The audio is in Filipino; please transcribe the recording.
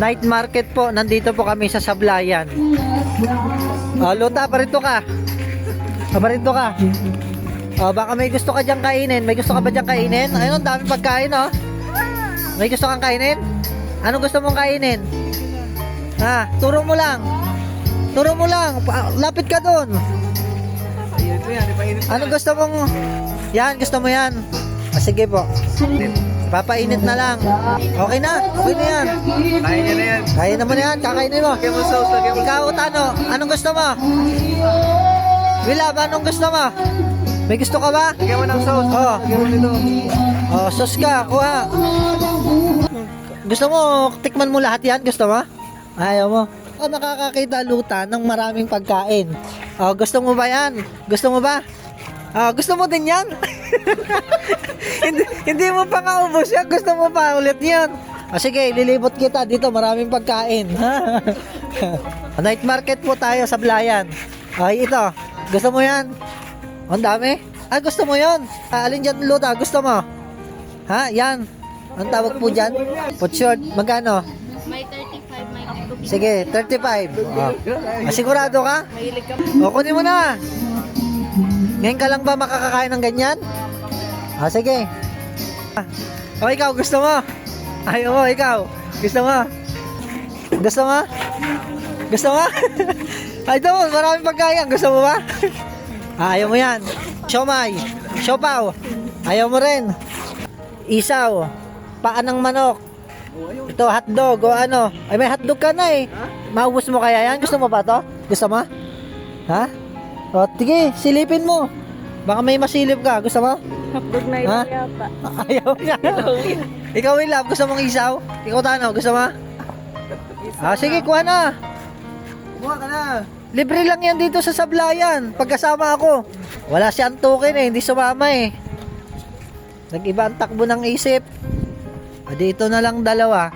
Night market po, nandito po kami sa Sablayan. Luta, parito ka. Parito ka. Baka may gusto ka diyang kainin. May gusto ka ba diyang kainin? Ayun, dami pagkain, oh. May gusto kang kainin? Anong gusto mong kainin? Turo mo lang. Turo mo lang. Lapit ka doon. Anong gusto mong... Yan, gusto mo yan. Sige po. Papainit na lang. Okay na. Okay na yan. Kaya niya na yan. Kaya naman yan. Kakainin mo. Lagyan mo sauce, lagyan mo. Ikaw, Tano, anong gusto mo? Wilab, anong gusto mo? May gusto ka ba? Lagyan mo ng sauce. Oo. Lagyan mo nito. Sauce ka. Kuha. Gusto mo, tikman mo lahat yan? Gusto mo? Ayaw mo? Nakakakita luta ng maraming pagkain. Gusto mo ba yan? Gusto mo ba? Gusto mo din yan? hindi mo pa kaubos yan. Gusto mo pa ulit yan? Sige, lilibot kita dito. Maraming pagkain. Night market po tayo sa Sablayan. Ito. Gusto mo yan? Ang dami? Gusto mo yon? Alin dyan luta? Gusto mo? Yan. Ang tawag po dyan? Put short. Magkano? May 35, may 2. Sige, 35. Sigurado ka? Mahilig ka. Kunin mo na. Ngayon ka lang ba makakakain ng ganyan? Sige. Ikaw, gusto mo? Ayaw mo, ikaw. Gusto mo? Gusto mo? Gusto mo? Ito, maraming pagkain. Gusto mo ba? Ayaw mo yan. Siomay. Siopaw. Ayaw mo rin. Isaw. Paan ng manok. Ito, hotdog o ano. May hotdog ka na eh. Maubos mo kaya yan? Gusto mo ba to? Gusto mo? Sige, silipin mo. Baka may masilip ka. Gusto mo? Hotdog na ito yata. Ayaw niya. Ikaw, Wilab, gusto mong isaw? Ikaw, Tano, gusto mo? Sige, kuha na. Kumuha ka na. Libre lang yan dito sa Sablayan. Pagkasama ako. Wala si Antukin eh. Hindi sumama eh. Nag-iba ang takbo ng isip. Dito na lang dalawa.